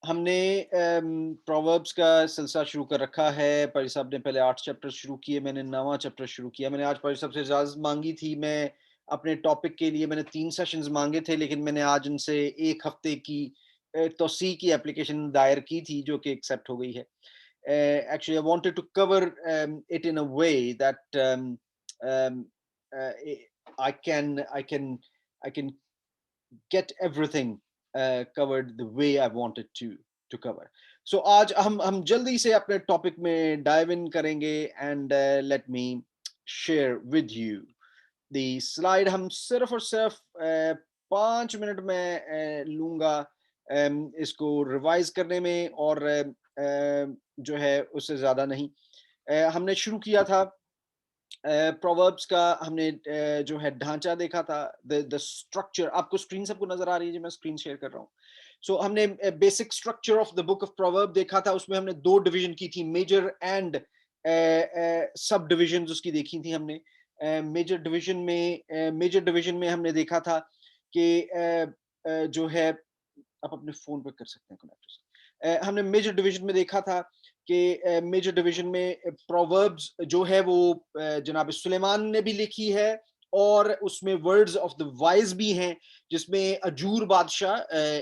ہم نے پرووربس کا سلسلہ شروع کر رکھا ہے. پاری صاحب نے پہلے 8 چیپٹر شروع کیے, میں نے 9واں چیپٹر شروع کیا. میں نے آج پاری صاحب سے اجازت مانگی تھی, میں اپنے ٹاپک کے لیے میں نے 3 سیشنز مانگے تھے, لیکن میں نے آج ان سے 1 ہفتے کی توسیع کی اپلیکیشن دائر کی تھی جو کہ ایکسیپٹ ہو گئی ہے. Actually, I wanted to cover it in a way that um, I can get everything covered the way I wanted to cover. So آج ہم جلدی سے اپنے ٹاپک میں ڈائیو ان کریں گے, and let me share with you the slide. ہم صرف اور صرف 5 منٹ میں لوں گا اس کو ریوائز کرنے میں, اور جو ہے اس سے زیادہ نہیں. ہم نے شروع کیا تھا پرووربس کا, ہم نے جو ہے ڈھانچہ دیکھا تھا, the structure. آپ کو اسکرین سب کو نظر آ رہی ہے جی, میں اسکرین شیئر کر رہا ہوں. سو ہم نے basic structure of the book of proverb دیکھا تھا. اس میں ہم نے 2 ڈویژن کی تھی, میجر اینڈ سب ڈویژنز اس کی دیکھی تھی ہم نے. میجر ڈویژن میں ہم نے دیکھا تھا کہ جو ہے, آپ اپنے فون پہ کر سکتے ہیں کنیکٹ سے. ہم نے میجر ڈویژن میں دیکھا تھا کہ میجر ڈویژن میں پرووربس جو ہے وہ جناب سلیمان نے بھی لکھی ہے, اور اس میں ورڈز آف دا وائز بھی ہیں, جس میں اجور بادشاہ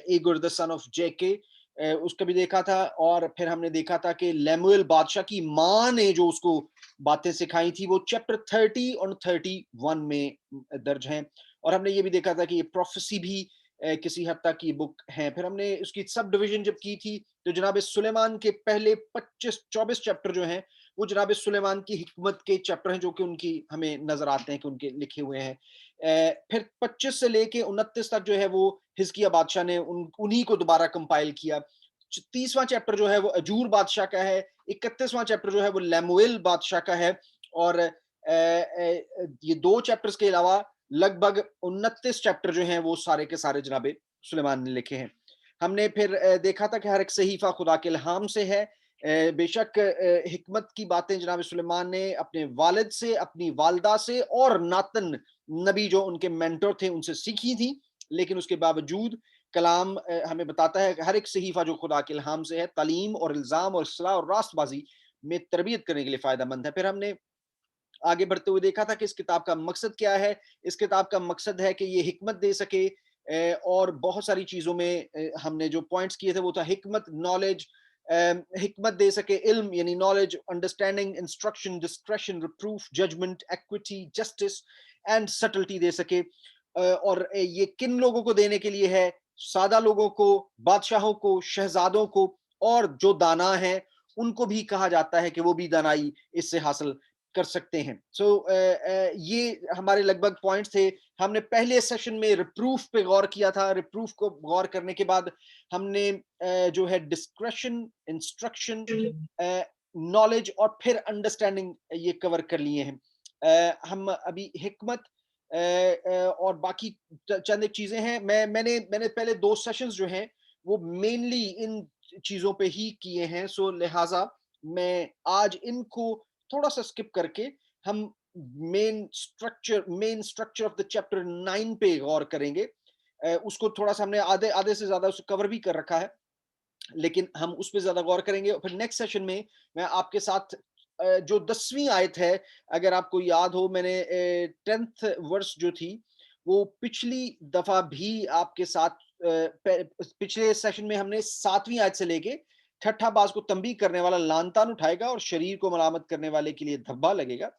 ایگر دا سن آف جیکے اس کا بھی دیکھا تھا. اور پھر ہم نے دیکھا تھا کہ لیمویل بادشاہ کی ماں نے جو اس کو باتیں سکھائی تھی وہ چیپٹر 30 اور 31 میں درج ہیں. اور ہم نے یہ بھی دیکھا تھا کہ یہ پروفیسی بھی کسی حد تک یہ بک ہیں. پھر ہم نے اس کی سب ڈویژن جب کی تھی تو جناب سلیمان کے پہلے 24 چیپٹر جو ہیں وہ جناب سلیمان کی حکمت کے چیپٹر ہیں, جو کہ ان کی ہمیں نظر آتے ہیں کہ ان کے لکھے ہوئے ہیں. پھر 25 سے لے کے 29 تک جو ہے وہ حزقیہ بادشاہ نے انہی کو دوبارہ کمپائل کیا. 30واں چیپٹر جو ہے وہ اجور بادشاہ کا ہے. 31واں چیپٹر جو ہے وہ لیمویل بادشاہ کا ہے. اور یہ 2 چیپٹرز کے علاوہ لگ بھگ 29 چیپٹر جو ہیں وہ سارے کے سارے جناب سلیمان نے لکھے ہیں. ہم نے پھر دیکھا تھا کہ ہر ایک صحیفہ خدا کے الہام سے ہے. بے شک حکمت کی باتیں جناب سلیمان نے اپنے والد سے, اپنی والدہ سے, اور ناتن نبی جو ان کے مینٹور تھے ان سے سیکھی تھی, لیکن اس کے باوجود کلام ہمیں بتاتا ہے کہ ہر ایک صحیفہ جو خدا کے الہام سے ہے تعلیم اور الزام اور اصلاح اور راست بازی میں تربیت کرنے کے لیے فائدہ مند ہے. پھر ہم نے آگے بڑھتے ہوئے دیکھا تھا کہ اس کتاب کا مقصد کیا ہے. اس کتاب کا مقصد ہے کہ یہ حکمت دے سکے, اور بہت ساری چیزوں میں ہم نے جو پوائنٹس کیے تھے وہ تھا حکمت, نالج, حکمت دے سکے, علم یعنی knowledge, understanding, instruction, discretion, reproof, judgment, equity, justice and subtlety دے سکے. اور یہ کن لوگوں کو دینے کے لیے ہے؟ سادہ لوگوں کو, بادشاہوں کو, شہزادوں کو, اور جو دانا ہیں ان کو بھی کہا جاتا ہے کہ وہ بھی دانائی اس سے حاصل کر سکتے ہیں. سو یہ ہمارے لگ بھگ پوائنٹس تھے. ہم نے پہلے سیشن میں ریپروف پہ غور کیا تھا. ریپروف کو غور کرنے کے بعد ہم نے جو ہے ڈسکریشن, انسٹرکشن, نالج اور پھر انڈرسٹینڈنگ یہ کور کر لیے ہیں. ہم ابھی حکمت اور باقی چند ایک چیزیں ہیں. میں نے پہلے 2 سیشنز جو ہیں وہ مینلی ان چیزوں پہ ہی کیے ہیں, سو لہٰذا میں آج ان کو تھوڑا سا سکپ کر کے ہم مین سٹرکچر آف دا چیپٹر 9 پہ غور کریں گے. اس کو تھوڑا سا ہم نے آدھے سے زیادہ اس کو کور بھی کر رکھا ہے, لیکن ہم اس پہ زیادہ غور کریں گے. پھر نیکسٹ سیشن میں میں آپ کے ساتھ جو 10ویں آیت ہے, اگر آپ کو یاد ہو, میں نے 10th ورس جو تھی وہ پچھلی دفعہ بھی آپ کے ساتھ, پچھلے سیشن میں ہم نے 7ویں آیت سے لے کے ٹھٹھا باز کو تنبیہ کرنے والا لان تان اٹھائے گا اور شریر کو ملامت کرنے والے کے لیے دھبا لگے گا.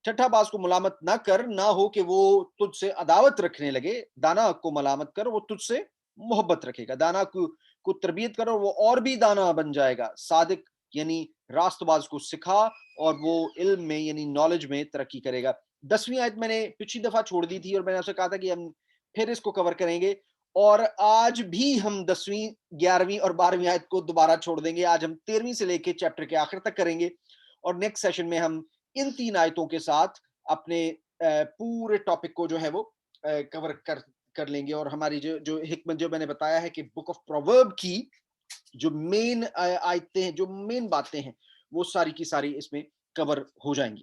ٹھٹھا باز کو ملامت نہ کر, نہ ہو کہ وہ تجھ سے عداوت رکھنے لگے. دانا کو ملامت کر, وہ تجھ سے محبت رکھے گا. دانا کو تربیت کرو, وہ اور بھی دانا بن جائے گا. صادق یعنی راست باز کو سکھا, اور وہ علم میں یعنی نالج میں ترقی کرے گا. 10ویں آیت میں نے پچھلی دفعہ چھوڑ دی تھی, اور میں نے آپ سے کہا تھا کہ ہم پھر اس کو کور کریں گے, اور آج بھی ہم 10ویں, 11ویں اور 12ویں آیت کو دوبارہ چھوڑ دیں گے. آج ہم 13ویں سے لے کے چیپٹر کے آخر تک کریں گے, اور نیکسٹ سیشن میں ہم ان 3 آیتوں کے ساتھ اپنے پورے ٹاپک کو جو ہے وہ کور کر لیں گے. اور ہماری جو حکمت جو میں نے بتایا ہے کہ بک آف پروورب کی جو مین آیتیں ہیں, جو مین باتیں ہیں, وہ ساری کی ساری اس میں کور ہو جائیں گی.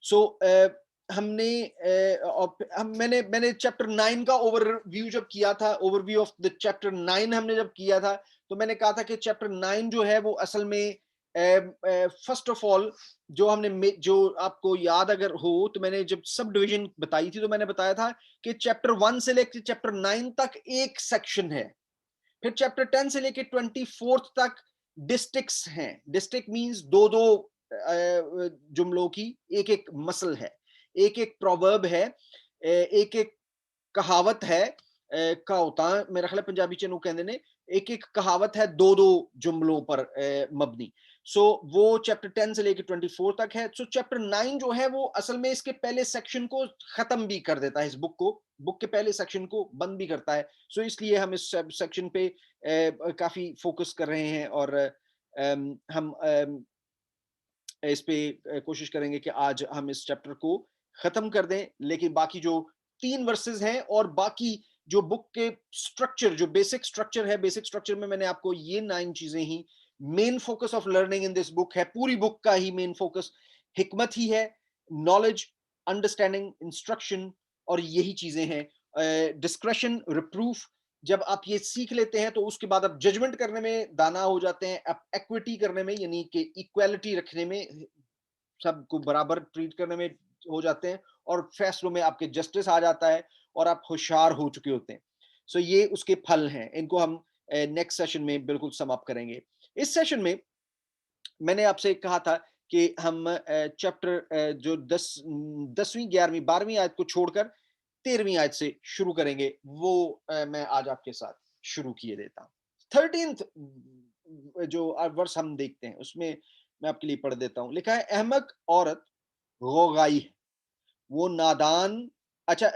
سو ہم نے میں نے چیپٹر 9 کا اوور ویو جب کیا تھا، over view of the chapter 9 ہم نے جب کیا تھا، تو میں نے کہا تھا کہ چیپٹر 9 جو ہے وہ اصل میں فرسٹ آف آل جو ہم نے جو آپ کو یاد اگر ہو تو میں نے جب سب ڈویژن بتائی تھی تو میں نے بتایا تھا کہ چیپٹر 1 سے لے کے چیپٹر 9 تک ایک سیکشن ہے، پھر چیپٹر 10 سے لے کے 24 تک ڈسٹرکٹس ہیں. ڈسٹرکٹ مینز دو جملوں کی ایک ایک مسل ہے، ایک ایک پروورب ہے، ایک ایک کہاوت ہے، کہاوتاں میرا خیال ہے پنجابی چنو کہندے نے، ایک ایک کہاوت ہے دو جملوں پر مبنی. سو وہ چیپٹر 10 سے لے کے 24 تک ہے. سو چیپٹر 9 جو ہے وہ اصل میں اس کے پہلے سیکشن کو ختم بھی کر دیتا ہے، اس بک کے پہلے سیکشن کو بند بھی کرتا ہے. سو اس لیے ہم اس سیکشن پہ کافی فوکس کر رہے ہیں، اور ہم اس پہ کوشش کریں گے کہ آج ہم اس چیپٹر کو ختم کر دیں. لیکن باقی جو 3 ورسز ہیں اور باقی جو بک کے سٹرکچر، جو بیسک سٹرکچر ہے، بیسک سٹرکچر میں نے آپ کو یہ 9 چیزیں ہی main focus of learning in this book ہے. پوری بک کا ہی مین فوکس حکمت ہی ہے، نالج، انڈرسٹینڈنگ، انسٹرکشن، اور یہی چیزیں ہیں. ڈسکریشن، ریپروف، جب آپ یہ سیکھ لیتے ہیں تو اس کے بعد آپ ججمنٹ کرنے میں دانا ہو جاتے ہیں، آپ ایکویٹی کرنے میں یعنی کہ ایکویلٹی رکھنے میں، سب کو برابر ٹریٹ کرنے میں ہو جاتے ہیں، اور فیصلوں میں آپ کے جسٹس آ جاتا ہے اور آپ ہوشیار ہو چکے ہوتے ہیں. سو یہ اس کے پھل ہیں، ان کو ہم نیکسٹ سیشن میں بالکل سم اپ کریں گے. اس سیشن میں میں نے آپ سے کہا تھا کہ ہم چیپٹر جو 10ویں 11ویں 12ویں آیت کو چھوڑ کر 13ویں آیت سے شروع کریں گے، وہ میں آج آپ کے ساتھ شروع کیے دیتا ہوں. 13th جو ورس ہم دیکھتے ہیں اس میں آپ کے لیے پڑھ دیتا ہوں. لکھا ہے احمق عورت غوغائی ہے، وہ نادان. اچھا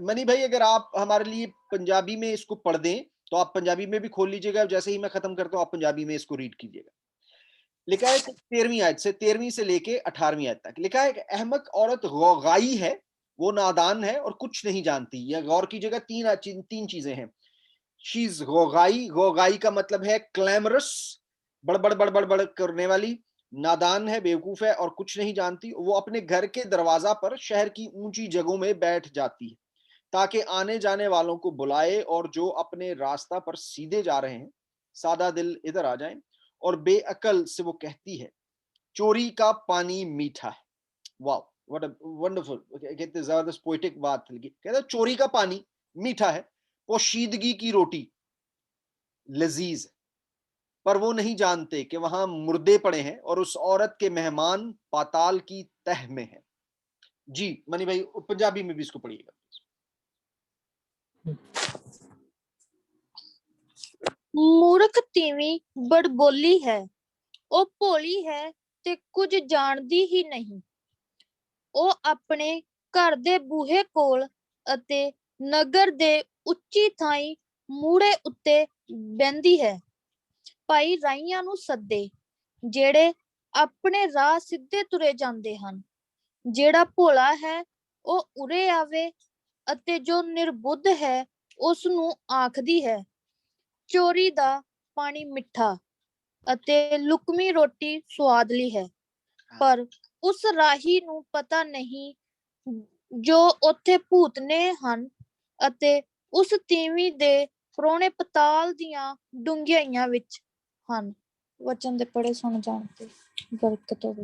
منی بھائی اگر آپ ہمارے لیے پنجابی میں اس کو پڑھ دیں تو آپ پنجابی میں بھی کھول لیجیے گا، جیسے ہی میں ختم کرتا ہوں آپ پنجابی میں اس کو ریڈ کیجیے گا. لکھا ہے کہ 13ویں آیت سے 13ویں سے لے کے 18ویں آیت تک لکھا ہے کہ احمق عورت غوغائی ہے، وہ نادان ہے اور کچھ نہیں جانتی. یہ غور کیجیے گا، تین چیزیں ہیں. شیز غوغائی، غوغائی کا مطلب ہے کلیمرس، بڑ کرنے والی. نادان ہے، بیوقوف ہے اور کچھ نہیں جانتی. وہ اپنے گھر کے دروازہ پر شہر کی اونچی جگہوں میں بیٹھ جاتی ہے تاکہ آنے جانے والوں کو بلائے، اور جو اپنے راستہ پر سیدھے جا رہے ہیں سادہ دل ادھر آ جائیں. اور بے عقل سے وہ کہتی ہے چوری کا پانی میٹھا ہے. واو واٹ اے ونڈرفل، کتنے زبردست پوئٹک بات لگی. کہتا ہے چوری کا پانی میٹھا ہے، پوشیدگی کی روٹی لذیذ ہے، پر وہ نہیں جانتے کہ وہاں مردے پڑے ہیں اور اس عورت کے مہمان پاتال کی تہ میں ہیں. جی منی بھائی پنجابی میں بھی اس کو پڑھیے گا. ਮੂਰਖ ਤੀਵੀਂ ਬੜਬੋਲੀ ਹੈ, ਉਹ ਭੋਲੀ ਹੈ ਤੇ ਕੁਝ ਜਾਣਦੀ ਹੀ ਨਹੀਂ. ਉਹ ਆਪਣੇ ਘਰ ਦੇ ਬੂਹੇ ਕੋਲ ਅਤੇ ਨਗਰ ਦੇ ਉੱਚੀ ਥਾਈਂ ਮੂਹਰੇ ਉੱਤੇ ਬਹਿੰਦੀ ਹੈ. ਭਾਈ ਰਾਈਆਂ ਨੂੰ ਸੱਦੇ, ਜਿਹੜੇ ਆਪਣੇ ਰਾਹ ਸਿੱਧੇ ਤੁਰੇ ਜਾਂਦੇ ਹਨ. ਜਿਹੜਾ ਭੋਲਾ ਹੈ ਉਹ ਉਰੇ ਆਵੇ ਅਤੇ ਜੋ ਨਿਰਬੁੱਧ ਹੈ ਉਸ ਨੂੰ ਆਖਦੀ ਹੈ ਚੋਰੀ ਦਾ ਪਾਣੀ ਮਿੱਠਾ ਅਤੇ ਲੁਕਮੀ ਰੋਟੀ ਸੁਆਦਲੀ ਹੈ. ਪਰ ਉਸ ਰਾਹੀ ਨੂੰ ਪਤਾ ਨਹੀਂ ਜੋ ਉੱਥੇ ਭੂਤਨੇ ਹਨ ਅਤੇ ਉਸ ਤੀਵੀਂ ਦੇ ਪ੍ਰਾਹੁਣੇ ਪਤਾਲ ਦੀਆਂ ਡੂੰਘਾਈਆਂ ਵਿੱਚ ਹਨ. ਵਚਨ ਦੇ ਪੜੇ ਸੁਣ ਜਾਣ ਤੇ ਬਰਕਤ ਹੋਵੇ.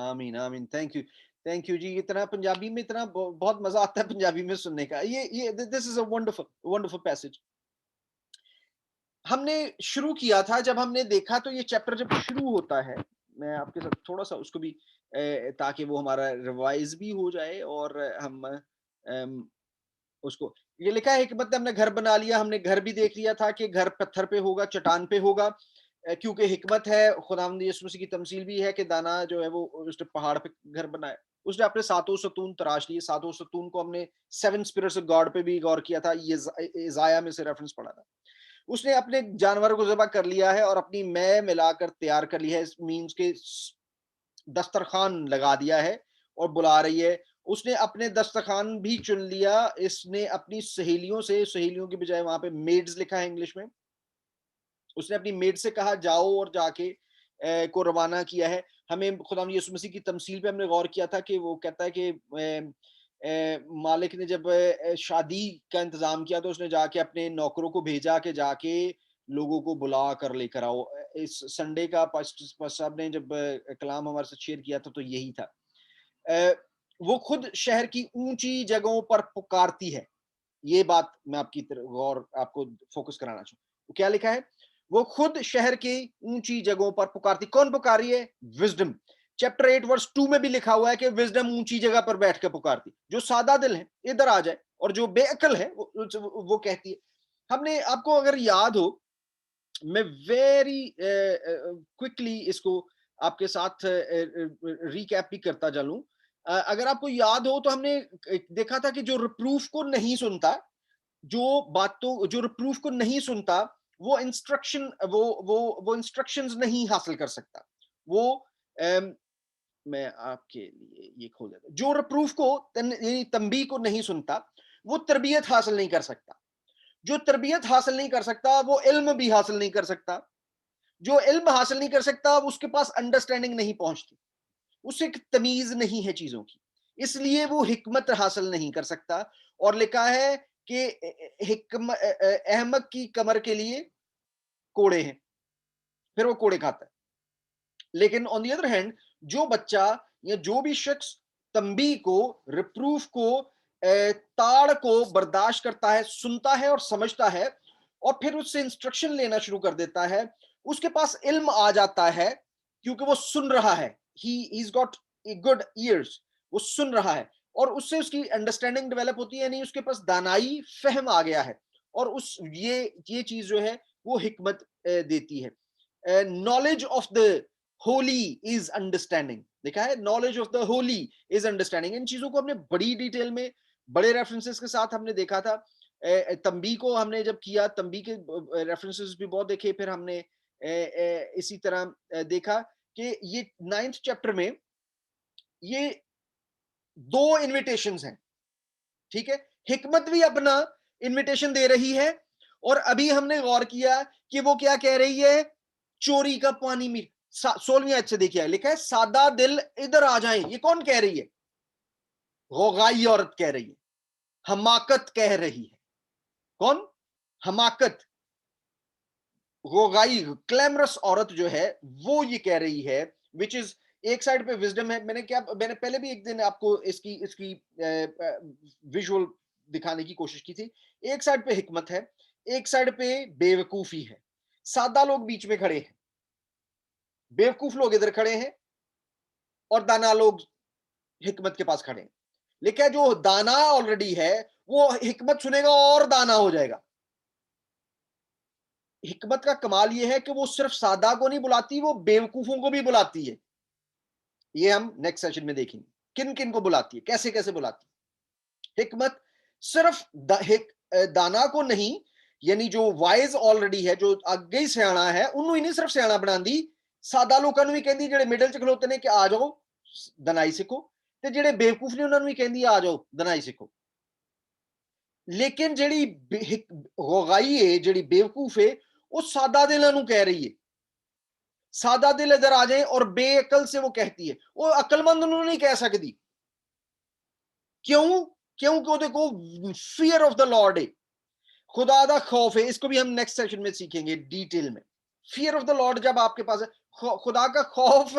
آمین آمین. تھینک یو جی. اتنا پنجابی میں اتنا بہت مزہ آتا ہے پنجابی میں سننے کا. یہ دس از اے ونڈرفل پیسج. ہم نے شروع کیا تھا، جب ہم نے دیکھا تو یہ چیپٹر جب شروع ہوتا ہے، میں آپ کے ساتھ تھوڑا سا اس کو بھی تاکہ وہ ہمارا ریوائز بھی ہو جائے اور ہم اس کو، یہ لکھا ہے حکمت نے ہم نے گھر بنا لیا. ہم نے گھر بھی دیکھ لیا تھا کہ گھر پتھر پہ ہوگا، چٹان پہ ہوگا، کیونکہ حکمت ہے. خداوند یسوع مسیح کی تمثیل بھی ہے کہ دانا جو ہے وہ اس نے پہاڑ پہ گھر بنایا. اس نے اپنے ساتوں ستون تراش لیے. ساتوں ستون کو ہم نے 7 اسپرٹس آف گاڈ پہ بھی غور کیا تھا، یہ ایزایا میں سے ریفرنس پڑھا تھا. اس نے اپنے جانور کو ذبح کر لیا ہے اور اپنی مے ملا کر تیار کر لی ہے. مینز کے دسترخوان لگا دیا ہے اور بلا رہی ہے. اس نے اپنے دسترخوان بھی چن لیا. اس نے اپنی سہیلیوں سے، سہیلیوں کی بجائے وہاں پہ میڈز لکھا ہے انگلش میں، اس نے اپنی میڈ سے کہا جاؤ اور جا کے کو روانہ کیا ہے. ہمیں خدا یسوع مسیح کی تمثیل پہ ہم نے غور کیا تھا کہ وہ کہتا ہے کہ مالک نے جب شادی کا انتظام کیا تو اس نے جا کے اپنے نوکروں کو بھیجا کہ جا کے لوگوں کو بلا کر لے کر آؤ. اس سنڈے کا پاسٹر صاحب نے جب کلام ہمارے ساتھ شیئر کیا تھا تو یہی تھا. وہ خود شہر کی اونچی جگہوں پر پکارتی ہے. یہ بات میں آپ کی غور آپ کو فوکس کرانا چاہوں. کیا لکھا ہے؟ وہ خود شہر کی اونچی جگہوں پر پکارتی. کون پکاری ہے؟ وزڈم. چیپٹر 8 ورس 2 میں بھی لکھا ہوا ہے کہ وزڈم اونچی جگہ پر بیٹھ کے پکارتی. جو سادہ دل ہے ادھر آ جائے, اور جو بے عقل ہے وہ کہتی ہے. ہم نے آپ کو اگر یاد ہو, میں ویری کوئکلی اس کو آپ کے ساتھ ریکیپ بھی کرتا چلوں. اگر آپ کو یاد ہو تو ہم نے دیکھا تھا کہ جو ریپروف کو نہیں سنتا, جو ریپروف کو نہیں سنتا, وہ انسٹرکشنز نہیں حاصل کر سکتا. وہ میں آپ کے لیے یہ کھول دیتا ہوں. جو ریپروف کو یعنی تنبیہ کو نہیں سنتا وہ تربیت حاصل نہیں کر سکتا. جو تربیت حاصل نہیں کر سکتا وہ علم بھی حاصل نہیں کر سکتا. جو علم حاصل نہیں کر سکتا اس کے پاس انڈرسٹینڈنگ نہیں پہنچتی, اسے تمیز نہیں ہے چیزوں کی, اس لیے وہ حکمت حاصل نہیں کر سکتا. اور لکھا ہے کہ احمق کی کمر کے لیے کوڑے ہیں, پھر وہ کوڑے کھاتا ہے. لیکن آن دی ادر ہینڈ جو بچہ یا جو بھی شخص تنبیہ کو, ریپروف کو, تاڑ کو برداشت کرتا ہے, سنتا ہے اور سمجھتا ہے, اور پھر اس سے انسٹرکشن لینا شروع کر دیتا ہے, اس کے پاس علم آ جاتا ہے کیونکہ وہ سن رہا ہے. he's got good ears, وہ سن رہا ہے, اور اس سے اس کی انڈرسٹینڈنگ ڈیولپ ہوتی ہے, یعنی اس کے پاس دانائی, فہم آ گیا ہے, اور یہ چیز جو ہے وہ حکمت دیتی ہے. knowledge of the holy is understanding. دیکھا ہے, knowledge of the holy is understanding. ان چیزوں کو ہم نے بڑی ڈیٹیل میں بڑے ریفرنسز کے ساتھ ہم نے دیکھا تھا. تنبیہ کو ہم نے جب کیا, تنبیہ کے ریفرنسز بھی بہت دیکھے. پھر ہم نے اسی طرح دیکھا کہ یہ 9th چیپٹر میں یہ 2 انویٹیشنز ہیں. ٹھیک ہے, حکمت بھی اپنا انویٹیشن دے رہی ہے, اور ابھی ہم نے غور کیا کہ وہ کیا کہہ رہی ہے, چوری کا پانی میں 16ویں آیت سے دیکھیا لکھا ہے, سادہ دل ادھر آ جائیں. یہ کون کہہ رہی ہے؟ غوغائی عورت کہہ رہی ہے, حماقت کہہ رہی ہے. کون؟ حماقت, غوغائی, کلیمرس عورت جو ہے وہ یہ کہہ رہی ہے, which is ایک سائڈ پہ وزڈم ہے. میں نے پہلے بھی ایک دن آپ کو اس کی ویژول دکھانے کی کوشش کی تھی. ایک سائڈ پہ حکمت ہے, ایک سائڈ پہ بے وقوفی ہے. سادہ لوگ بیچ میں کھڑے ہیں, بیوقوف لوگ ادھر کھڑے ہیں, اور دانا لوگ حکمت کے پاس کھڑے ہیں. لیکن جو دانا آلریڈی ہے وہ حکمت سنے گا اور دانا ہو جائے گا. حکمت کا کمال یہ ہے کہ وہ صرف سادہ کو نہیں بلاتی, وہ بیوقوفوں کو بھی بلاتی ہے. یہ ہم نیکسٹ سیشن میں دیکھیں گے کن کن کو بلاتی ہے, کیسے کیسے بلاتی ہے. حکمت صرف دانا کو نہیں, یعنی جو وائز آلریڈی ہے, جو اگے ہی سیانا ہے, انہوں ہی نہیں صرف سیانا بنا دی, سادہ لوگوں نے بھی کہندی جڑے مڈل چ کھلوتے نے کہ آ جاؤ دنائی سکھو, تے جڑے بیوقوف نے انہوں نے بھی کہندی آ جاؤ دنائی سکھو. لیکن جڑی غوغائی ہے, جڑی بیوقوف ہے, وہ سادہ دلاں نوں کہہ رہی ہے سادہ دل ادھر آ جائیں, اور بے عقل سے وہ کہتی ہے. وہ عقل مند انہوں نہیں کہہ سکتی. کیونکہ وہ دیکھو فیئر آف دا لارڈ ہے, خدا دا خوف ہے. اس کو بھی ہم نیکسٹ سیشن میں سیکھیں گے ڈیٹیل میں. فیئر آف دا لارڈ جب آپ کے پاس ہے, خدا کا خوف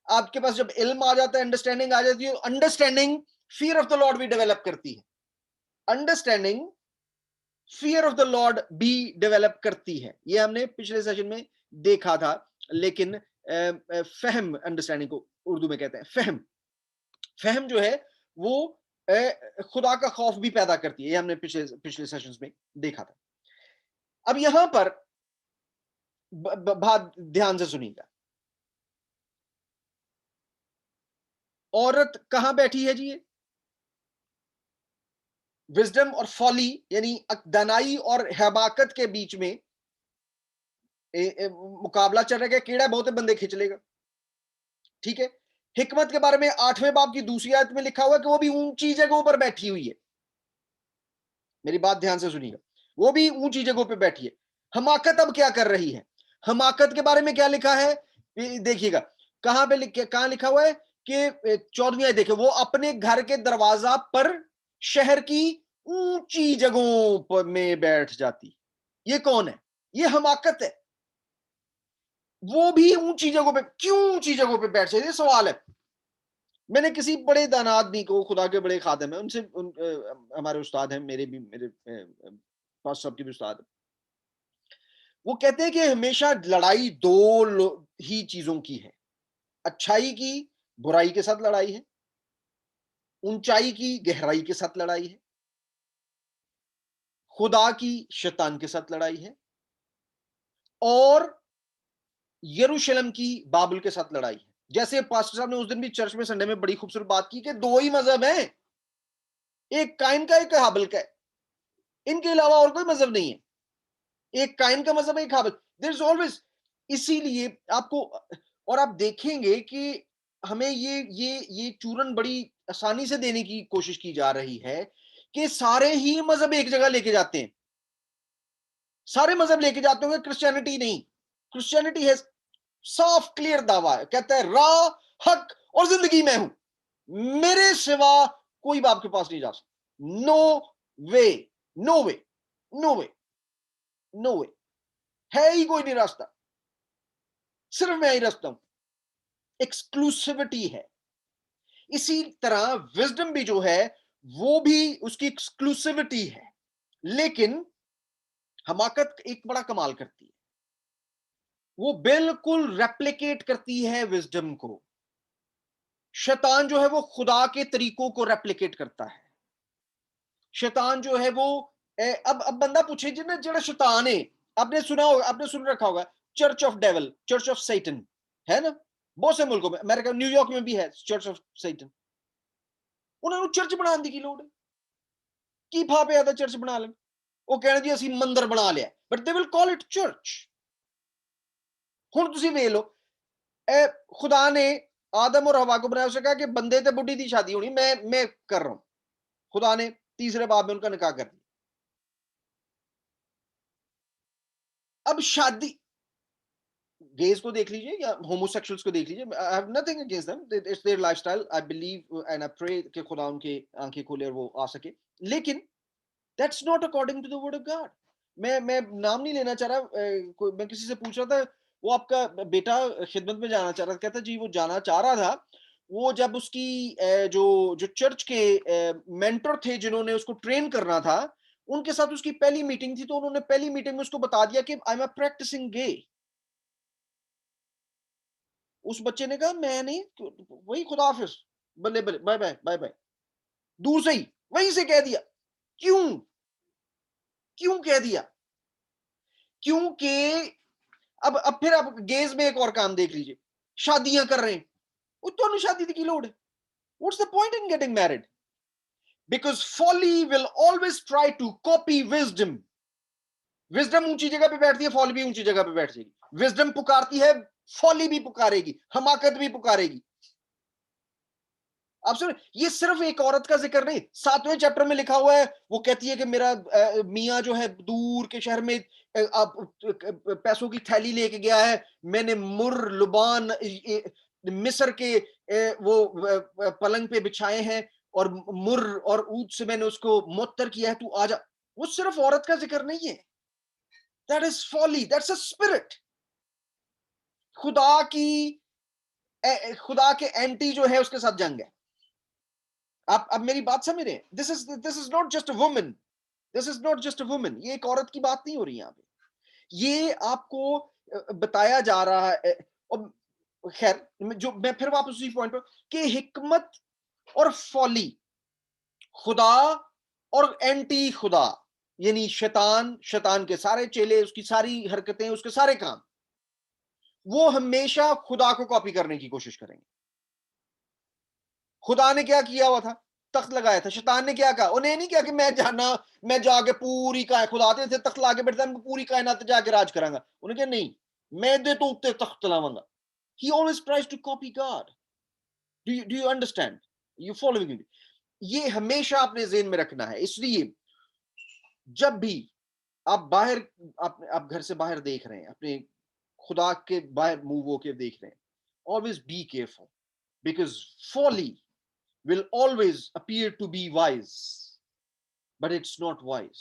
آپ کے پاس جب علم آ جاتا ہے, انڈرسٹینڈنگ آ جاتی ہے, understanding fear of the lord بھی ڈیولپ کرتی ہے. Understanding fear of the lord بھی ڈیولپ کرتی ہے. یہ ہم نے پچھلے سیشن میں دیکھا تھا. لیکن فہم, انڈرسٹینڈنگ کو اردو میں کہتے ہیں فہم جو ہے وہ خدا کا خوف بھی پیدا کرتی ہے. یہ ہم نے پچھلے سیشنز میں دیکھا تھا. اب یہاں پر بات دھیان سے سنیے گا. عورت کہاں بیٹھی ہے جی؟ وزڈم اور فالی, یعنی دانائی اور حماقت کے بیچ میں مقابلہ چل رہا ہے کہ کیڑا بہت بندے کھینچ لے گا. ٹھیک ہے, حکمت کے بارے میں 8ویں باب کی 2 آیت میں لکھا ہوا ہے کہ وہ بھی اونچی جگہوں پر بیٹھی ہوئی ہے. میری بات دھیان سے سنیے گا, وہ بھی اونچی جگہوں پہ بیٹھی ہے. حماقت اب کیا کر رہی ہے؟ حماقت کے بارے میں کیا لکھا ہے دیکھیے گا. کہاں لکھا ہوا ہے کہ 14ویں آیت دیکھیں، وہ اپنے گھر کے دروازہ پر شہر کی اونچی جگہوں میں بیٹھ جاتی. یہ کون ہے؟ یہ حماقت ہے. وہ بھی اونچی جگہوں پہ کیوں اونچی جگہوں پہ بیٹھ جاتی؟ یہ سوال ہے. میں نے کسی بڑے دانا آدمی کو، خدا کے بڑے خادم ہیں، ان سے ہمارے استاد ہیں، میرے پاس سب کے بھی استاد ہیں، وہ کہتے ہیں کہ ہمیشہ لڑائی دو ہی چیزوں کی ہے، اچھائی کی برائی کے ساتھ لڑائی ہے، اونچائی کی گہرائی کے ساتھ لڑائی ہے، خدا کی شیطان کے ساتھ لڑائی ہے، اور یروشلم کی بابل کے ساتھ لڑائی ہے. جیسے پاسٹر صاحب نے اس دن بھی چرچ میں سنڈے میں بڑی خوبصورت بات کی کہ دو ہی مذہب ہیں، ایک قائن کا ایک ہابل کا ہے، ان کے علاوہ اور کوئی مذہب نہیں ہے. ایک قائن کا مذہب ہے، ایک ہابل. دیر از آلویز. اسی لیے آپ کو، اور آپ دیکھیں گے کہ ہمیں یہ چورن بڑی آسانی سے دینے کی کوشش کی جا رہی ہے کہ سارے ہی مذہب ایک جگہ لے کے جاتے ہیں. سارے مذہب لے کے جاتے ہوں گے، کرسچینٹی نہیں. کرسچینٹی ہے صاف کلیئر دعویٰ ہے، کہتا ہے راہ، حق اور زندگی میں ہوں، میرے سوا کوئی باپ کے پاس نہیں جا سکتا. نو وے، نو وے، نو وے، نو وے. ہے ہی کوئی نہیں راستہ، صرف میں ہی راستہ ہوں. ایکسکلوسیوٹی ہے. اسی طرح وزڈم بھی جو ہے وہ بھی اس کی ایکسکلوسیوٹی ہے. لیکن حماقت ایک بڑا کمال کرتی ہے، وہ بالکل ریپلیکیٹ کرتی ہے وزڈم کو. شیطان جو ہے وہ خدا کے طریقوں کو ریپلیکیٹ کرتا ہے. شیطان جو ہے وہ اب بندہ پوچھے جڑا شیطان ہے، آپ نے سنا ہوگا، آپ نے سن رکھا ہوگا church of devil, church of Satan ہے نا. بہت سے ملکوں میں، امریکہ، نیو یارک میں بھی ہے چرچ آف سیٹن. انہوں نے چرچ بنا دی کی لوڑ ہے کی پھا پہ آتا چرچ بنا لیں. وہ کہنا جی اسی مندر بنا لیا، but they will call it church. ہن تسی ویکھ لو، خدا نے آدم اور حوا کو بنایا، اس نے کہا کہ بندے تے بڈھی دی شادی ہونی، میں کر رہا ہوں. خدا نے تیسرے باب میں ان کا نکاح کر دیا. اب شادی، گیز کو دیکھ لیجئے یا ہوموسیکشولز کو دیکھ لیجئے، I have nothing against them, it's their lifestyle, I believe and I pray کہ خدا ان کے آنکھیں کھولے اور وہ آ سکے. لیکن that's not according to the word of God. میں نام نہیں لینا چاہ رہا، میں کسی سے پوچھ رہا تھا، وہ آپ کا بیٹا خدمت میں جانا چاہ رہا تھا، کہتا جی وہ جانا چاہ رہا تھا. وہ جب اس کی جو چرچ کے مینٹر تھے جنہوں نے اس کو ٹرین کرنا تھا، ان کے ساتھ اس کی پہلی میٹنگ تھی، تو انہوں نے پہلی میٹنگ میں اس کو بتا دیا کہ آئی ایم اے پریکٹسنگ گے. اس بچے نے کہا میں نہیں، وہی خدا حافظ، Balle Balle, bye bye bye bye, دور سے ہی وہیں سے کہہ دیا. کیوں کہہ دیا؟ کیونکہ اب پھر آپ گیز میں ایک اور کام دیکھ لیجئے، شادیاں کر رہے ہیں. وہ تو شادی کی لوڑ ہے. What's the point in getting married? Because folly will always try to copy wisdom. Wisdom اونچی جگہ پہ بیٹھتی ہے، فولی بھی اونچی جگہ پہ بیٹھ جائے گی. Wisdom پکارتی ہے، فولی بھی پکارے گی، حماقت بھی پکارے گی. آپ سن، یہ صرف ایک عورت کا ذکر نہیں، 7ویں چیپٹر میں لکھا ہوا ہے، وہ کہتی ہے کہ میرا میاں جو ہے دور کے شہر میں پیسوں کی تھیلی لے کے گیا ہے، میں نے مر لبان مصر کے وہ پلنگ پہ بچھائے ہیں، اور مر اور اود سے میں نے اس کو معطر کیا ہے، تو آجا. وہ صرف عورت کا ذکر نہیں ہے. That is folly, that's a spirit. خدا کے اینٹی جو ہے اس کے ساتھ جنگ ہے. آپ اب میری بات سمجھ رہے ہیں؟ This is not just a woman. This is not just a woman. یہ ایک عورت کی بات نہیں ہو رہی یہاں پہ. یہ آپ کو بتایا جا رہا ہے. اور خیر، جو میں پھر واپس اسی پوائنٹ پر کہ حکمت اور فولی، خدا اور اینٹی خدا، یعنی شیطان کے سارے چیلے، اس کی ساری حرکتیں، اس کے سارے کام، وہ ہمیشہ خدا کو کاپی کرنے کی کوشش کریں گے. خدا نے کیا کیا ہوا تھا؟ تخت لگایا تھا. شیطان نے کیا کہا؟ انہیں نہیں کیا کہ میں جا کے پوری خدا تھے تخت لا کے بیٹھتا ہوں، پوری کائنات جا کے راج کراں گا. انہیں کہا نہیں، میں دے تو اتنے تخت لاواں گا. He always tries to copy God. Do you understand? You following me? یہ ہمیشہ اپنے ذہن میں رکھنا ہے. اس لیے جب بھی آپ آپ گھر سے باہر دیکھ رہے ہیں، اپنے خدا کے باہر منہ ہو کے دیکھ رہے ہیں، always be careful, because folly will always appear to be wise, but it's not wise.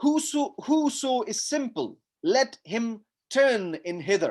whoso is simple let him turn in hither,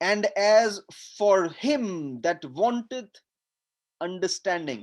and as for him that wanteth understanding,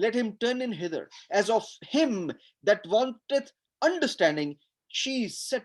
let him turn in hither, as of him that wanteth understanding she set,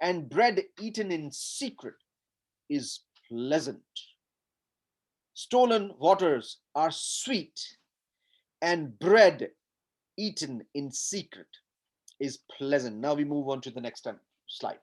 and bread eaten in secret is pleasant. Stolen waters are sweet and bread eaten in secret is pleasant. Now we move on to the next slide.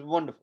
wonderful.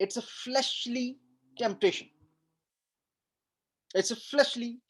It's a fleshly temptation. It's a fleshly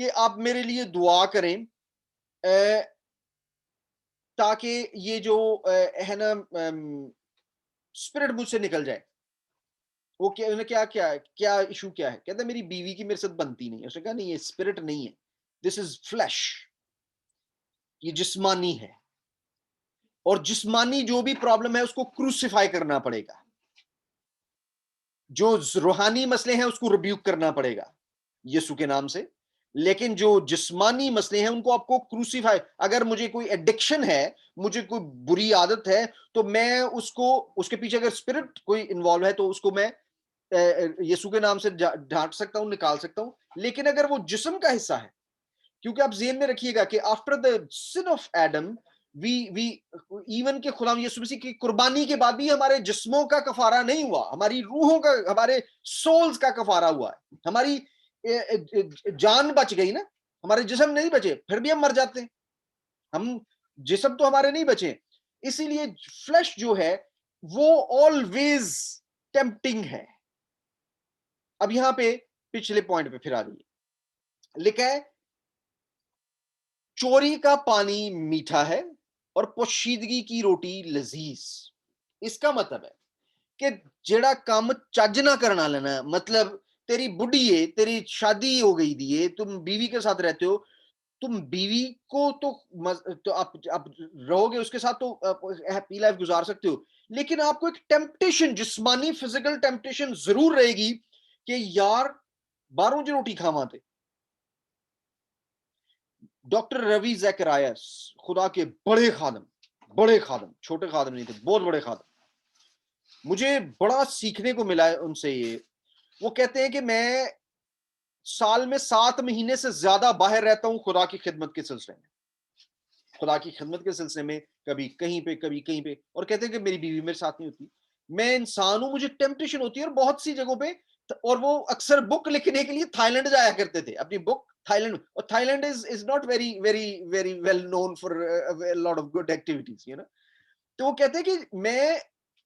کہ آپ میرے لیے دعا کریں تاکہ یہ جو ہے نا اسپرٹ مجھ سے نکل جائے. وہ کیا ایشو کیا ہے؟ کہتا ہے میری بیوی کی میرے ساتھ بنتی نہیں ہے. اس نے کہا نہیں یہ اسپرٹ نہیں ہے, دس از فلیش, یہ جسمانی ہے, اور جسمانی جو بھی پرابلم ہے اس کو کروسیفائی کرنا پڑے گا. جو روحانی مسئلے ہیں اس کو ریبیوک کرنا پڑے گا یسوع کے نام سے, لیکن جو جسمانی مسئلے ہیں ان کو آپ کو کروسیفائی. اگر مجھے کوئی ایڈکشن ہے, مجھے کوئی بری عادت ہے, تو میں اس کے پیچھے اگر اسپرٹ کوئی انوالو ہے تو اس کو میں یسوع کے نام سے ڈانٹ سکتا ہوں, نکال سکتا ہوں. لیکن اگر وہ جسم کا حصہ ہے, کیونکہ آپ ذہن میں رکھیے گا کہ after the sin of Adam we even کہ خدا یسوع مسیح کی قربانی کے بعد بھی ہمارے جسموں کا کفارہ نہیں ہوا, ہماری روحوں کا, ہمارے سولز کا کفارہ ہوا ہے. ہماری جان بچ گئی نا, ہمارے جسم نہیں بچے, پھر بھی ہم مر جاتے ہیں. ہم جسم تو ہمارے نہیں بچے, اسی لیے فلیش جو ہے وہ آلویز ٹیمپٹنگ ہے. اب یہاں پہ پچھلے پوائنٹ پہ پھر آ جائیے, لکھا ہے چوری کا پانی میٹھا ہے اور پوشیدگی کی روٹی لذیذ. اس کا مطلب ہے کہ جڑا کام چج نہ کرنا لینا, مطلب تیری بڈھی ہے, تیری شادی ہو گئی دی ہے, تم بیوی کے ساتھ رہتے ہو, تم بیوی کو تو آپ رہو گے اس کے ساتھ تو ہیپی لائف گزار سکتے ہو, لیکن آپ کو ایک ٹیمپٹیشن, جسمانی فزیکل ٹیمپٹیشن ضرور رہے گی کہ یار باہروں جو روٹی کھاواں تے. ڈاکٹر روی زیکرائس, خدا کے بڑے خادم, چھوٹے خادم نہیں تھے, بہت بڑے خادم, مجھے بڑا سیکھنے کو ملا ہے ان سے. یہ وہ کہتے ہیں کہ میں سال میں 7 مہینے سے زیادہ باہر رہتا ہوں خدا کی خدمت کے سلسلے میں, کبھی کہیں پہ کبھی کہیں پہ. اور کہتے ہیں کہ میری بیوی میرے ساتھ نہیں ہوتی, میں انسان ہوں, مجھے ٹیمپٹیشن ہوتی ہے, اور بہت سی جگہوں پہ. اور وہ اکثر بک لکھنے کے لیے تھائی لینڈ جایا کرتے تھے, اپنی بک تھائی لینڈ, اور Thailand is not very very very well known for lot of good activities, you know. تو وہ کہتے ہیں کہ میں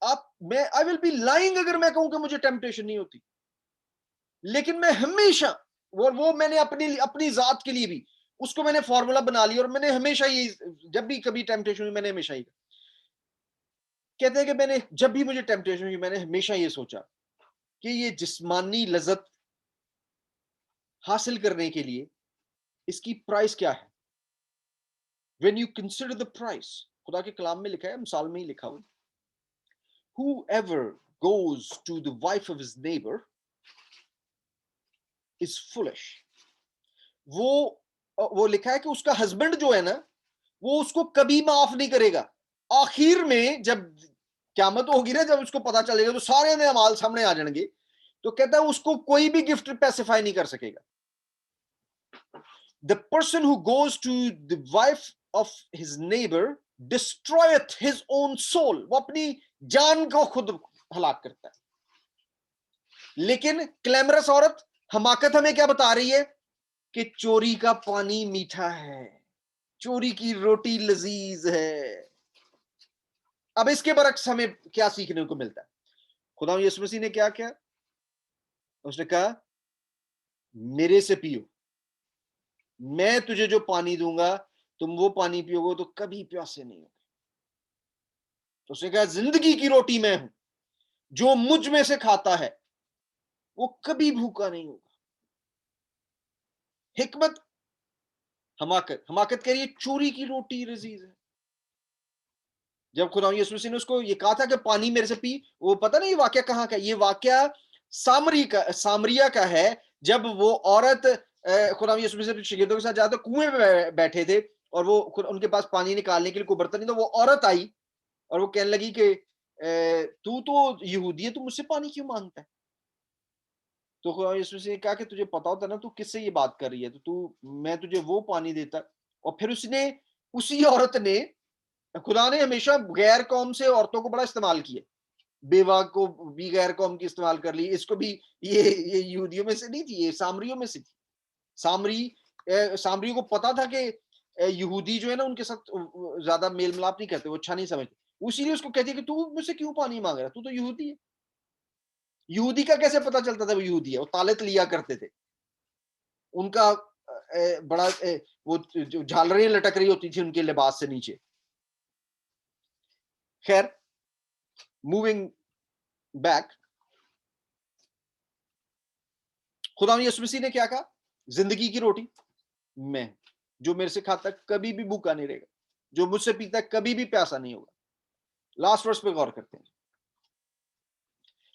آئی ول بی لائنگ اگر میں کہوں کہ مجھے ٹیمپٹیشن نہیں ہوتی, لیکن میں ہمیشہ وہ میں نے اپنی ذات کے لیے بھی اس کو میں نے فارمولا بنا لیا, اور میں نے ہمیشہ یہ, جب بھی کبھی ٹیمپٹیشن ہوئی میں نے ہمیشہ یہ, کہتے ہیں کہ میں نے جب بھی مجھے ٹیمپٹیشن ہوئی میں نے ہمیشہ یہ سوچا کہ یہ جسمانی لذت حاصل کرنے کے لیے اس کی پرائس کیا ہے. when you consider the price, خدا کے کلام میں لکھا ہے, مثال میں ہی لکھا ہوا, whoever goes to the wife of his neighbor is foolish. وہ لکھا ہے کہ اس کا ہسبینڈ جو ہے نا وہ اس کو کبھی معاف نہیں کرے گا. آخر میں جب قیامت ہوگی نا, جب اس کو پتا چلے گا تو سارے اعمال سامنے آ جائیں گے, تو کہتا ہے اس کو کوئی بھی گفٹ پیسیفائی نہیں کر سکے گا. The person who goes to the wife of his neighbor destroyeth his own soul. وہ اپنی جان کو خود ہلاک کرتا ہے. لیکن کلیمرس عورت حماقت ہمیں کیا بتا رہی ہے کہ چوری کا پانی میٹھا ہے, چوری کی روٹی لذیذ ہے. اب اس کے برعکس ہمیں کیا سیکھنے کو ملتا ہے؟ خدا یسوع مسیح نے کیا کیا, اس نے کہا میرے سے پیو, میں تجھے جو پانی دوں گا تم وہ پانی پیو گے تو کبھی پیاسے نہیں ہوگے. تو اس نے کہا زندگی کی روٹی میں ہوں, جو مجھ میں سے کھاتا ہے وہ کبھی بھوکا نہیں ہوگا. حکمت, حماقت کہہ رہی ہے چوری کی روٹی لذیذ ہے. جب خدا یسوع مسیح نے اس کو یہ کہا تھا کہ پانی میرے سے پی, وہ پتہ نہیں یہ واقعہ کہاں کا, یہ واقعہ سامریا کا ہے. جب وہ عورت خدا یسوع مسیح اپنے شاگردوں کے ساتھ جاتے کنویں پہ بیٹھے تھے, اور وہ ان کے پاس پانی نکالنے کے لیے کوئی برتن نہیں تھا, وہ عورت آئی اور وہ کہنے لگی کہ تو یہودی ہے, تو مجھ سے پانی کیوں مانگتا ہے؟ تو خدا یسوع مسیح نے کہا کہ تجھے پتا ہوتا نا تو کس سے یہ بات کر رہی ہے, تو میں تجھے وہ پانی دیتا. اور پھر اسی عورت نے, خدا نے ہمیشہ غیر قوم سے عورتوں کو بڑا استعمال کیا, بیوہ کو بھی غیر قوم کی استعمال کر لی, اس کو بھی. یہ یہودیوں میں سے نہیں تھی, یہ سامریوں میں سے تھی. سامریوں کو پتا تھا کہ یہودی جو ہے نا ان کے ساتھ زیادہ میل ملاپ نہیں کرتے, وہ اچھا نہیں سمجھتے, اسی لیے اس کو کہتی ہے کہ تو مجھ سے کیوں پانی مانگ رہا, تو یہودی ہے. یہودی کا کیسے پتا چلتا تھا وہ یہودی ہے؟ وہ طالت لیا کرتے تھے, ان کا بڑا وہ جو جھالریاں لٹک رہی ہوتی تھی ان کے لباس سے نیچے. خیر موونگ بیک, خدا یسوع مسیح نے کیا کہا؟ زندگی کی روٹی میں, جو میرے سے کھاتا ہے کبھی بھی بھوکا نہیں رہے گا, جو مجھ سے پیتا ہے کبھی بھی پیاسا نہیں ہوگا. لاسٹ ورس پہ غور کرتے ہیں,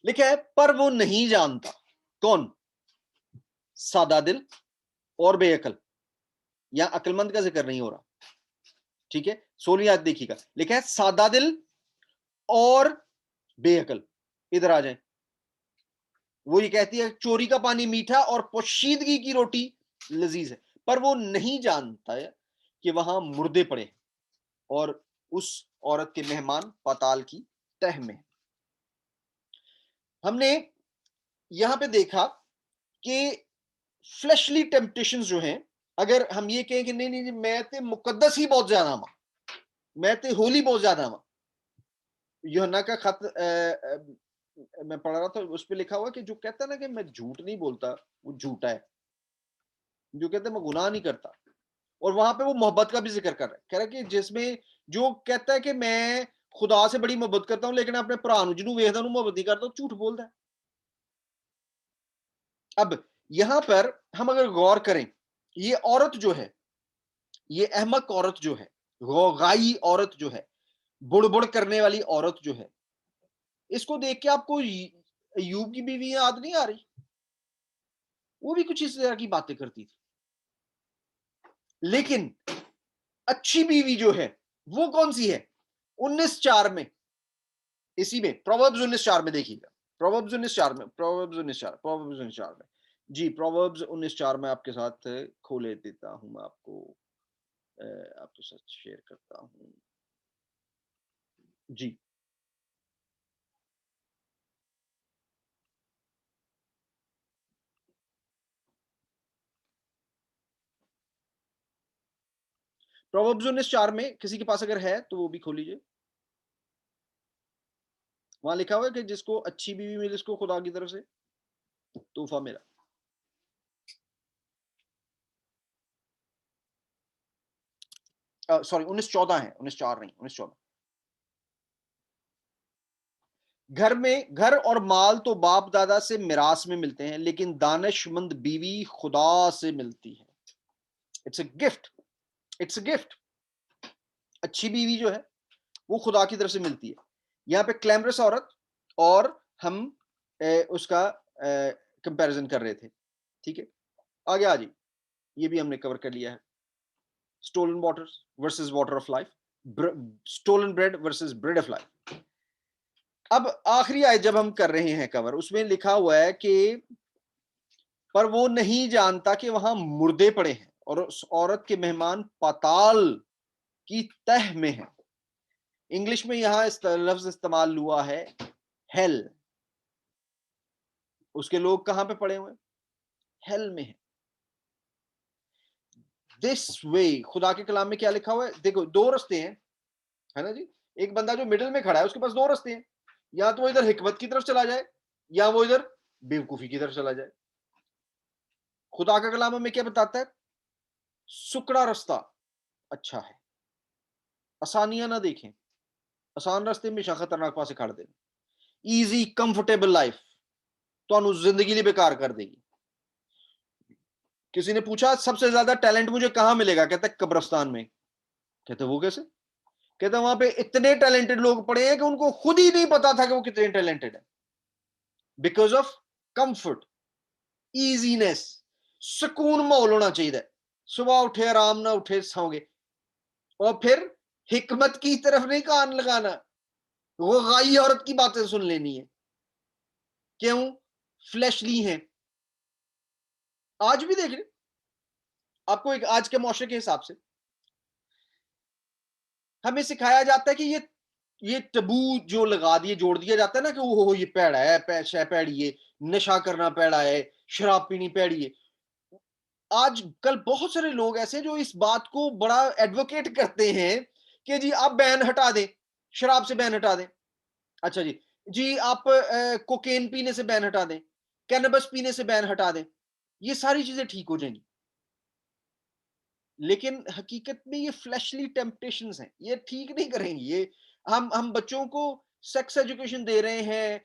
لکھا ہے پر وہ نہیں جانتا. کون؟ سادہ دل اور بے عقل. یہاں عقل مند کا ذکر نہیں ہو رہا, ٹھیک ہے. 16 آیت دیکھیے گا, لکھا ہے سادہ دل اور بے عقل. ادھر آ جائیں. وہ یہ کہتی ہے چوری کا پانی میٹھا اور پوشیدگی کی روٹی لذیذ ہے, پر وہ نہیں جانتا ہے کہ وہاں مردے پڑے ہیں اور اس عورت کے مہمان پاتال کی تہ میں. ہم نے یہاں پہ دیکھا کہ فلیشلی ٹیمپٹیشنز جو ہیں, اگر ہم یہ کہیں کہ نہیں نہیں میں تے مقدس ہی بہت زیادہ ہوں, میں تے ہولی بہت زیادہ ہوں. یوحنا کا خط میں پڑھ رہا تھا, اس پہ لکھا ہوا کہ جو کہتا ہے نا کہ میں جھوٹ نہیں بولتا وہ جھوٹا ہے, جو کہتا ہے میں گناہ نہیں کرتا. اور وہاں پہ وہ محبت کا بھی ذکر کر رہا ہے, کہہ رہا ہے کہ جس میں جو کہتا ہے کہ میں خدا سے بڑی محبت کرتا ہوں لیکن اپنے بھرا نوں جنوں ویکھدا ہوں محبت نہیں کرتا, جھوٹ بولتا ہے. اب یہاں پر ہم اگر غور کریں, یہ عورت جو ہے, یہ احمق عورت جو ہے, غوغائی عورت جو ہے, بڑ بڑ کرنے والی عورت جو ہے, اس کو دیکھ کے آپ کو ایوب کی بیوی یاد نہیں آ رہی؟ وہ بھی کچھ اس طرح کی باتیں کرتی تھی. لیکن اچھی بیوی جو ہے وہ کون سی ہے؟ 19:4 میں, اسی میں پرووربز 19:4 میں دیکھیے گا. پرووربز 19:4 میں جی, پرووربز 19:4 میں آپ کے ساتھ کھولے دیتا ہوں, میں آپ کو آپ کے ساتھ شیئر کرتا ہوں جی. پرووربز 19:4 میں کسی کے پاس اگر ہے تو وہ بھی کھول لیجئے. وہاں لکھا ہوا ہے کہ جس کو اچھی بیوی ملے اس کو خدا کی طرف سے تحفہ ملا. سوری 19:14 ہے, 19:4 نہیں, 19:14. گھر اور مال تو باپ دادا سے میراث میں ملتے ہیں, لیکن دانش مند بیوی خدا سے ملتی ہے. It's a gift, it's a gift. اچھی بیوی جو ہے وہ خدا کی طرف سے ملتی ہے. یہاں پہ کلیمرس عورت اور ہم اس کا کمپیریزن کر رہے تھے, ٹھیک ہے. آگے آ جی, یہ بھی ہم نے کور کر لیا ہے. Stolen water versus water of life, stolen bread versus bread of life. اب آخری آیت جب ہم کر رہے ہیں کور, اس میں لکھا ہوا ہے کہ پر وہ نہیں جانتا کہ وہاں مردے پڑے ہیں اور اس عورت کے مہمان پاتال کی تہ میں ہیں. انگلش میں یہاں اس لفظ استعمال ہوا ہے ہیل. اس کے لوگ کہاں پہ پڑے ہوئے؟ ہیل میں ہیں. دس وے, خدا کے کلام میں کیا لکھا ہوا ہے؟ دیکھو دو رستے ہیں, ہے نا جی. ایک بندہ جو مڈل میں کھڑا ہے اس کے پاس دو رستے ہیں, یا تو وہ ادھر حکمت کی طرف چلا جائے یا وہ ادھر بیوقوفی کی طرف چلا جائے. خدا کا کلام ہمیں کیا بتاتا ہے؟ سکڑا رستہ اچھا ہے, آسانیاں نہ دیکھیں, آسان رستے ہمیشہ خطرناک پاسے کھڑ دیں. ایزی کمفرٹیبل لائف تو زندگی لی بیکار کر دے گی. کسی نے پوچھا سب سے زیادہ ٹیلنٹ مجھے کہاں ملے گا؟ کہتا ہے قبرستان میں. کہتے وہ کیسے؟ کہتا ہے وہاں پہ اتنے ٹیلنٹڈ لوگ پڑے ہیں کہ ان کو خود ہی نہیں پتا تھا کہ وہ کتنے ٹیلنٹڈ ہیں. بیکاز آف کمفرٹ, ایزینس, سکون ماحول ہونا چاہیے. صبح اٹھے آرام نہ اٹھے سو گے. اور پھر حکمت کی طرف نہیں کان لگانا, وہ غائی عورت کی باتیں سن لینی ہے. کیوں؟ فلیشلی ہیں. آج بھی دیکھ لیں آپ کو, ایک آج کے معاشرے کے حساب سے ہمیں سکھایا جاتا ہے کہ یہ ٹبو جو لگا دیے جوڑ دیا جاتا ہے نا کہ وہ یہ پیڑا ہے, پیڑی ہے, نشہ کرنا پیڑا ہے, شراب پینی پیڑی ہے. آج کل بہت سارے لوگ ایسے جو اس بات کو بڑا ایڈوکیٹ کرتے ہیں کہ جی آپ بین ہٹا دیں, شراب سے بین ہٹا دیں. اچھا جی آپ کوکین پینے سے بین ہٹا دیں, کینبس پینے سے بین ہٹا دیں, یہ ساری چیزیں ٹھیک ہو جائیں گی. لیکن حقیقت میں یہ فلیشلی ٹیمپٹیشنز ہیں, یہ ٹھیک نہیں کریں گی. یہ ہم بچوں کو سیکس ایجوکیشن دے رہے ہیں,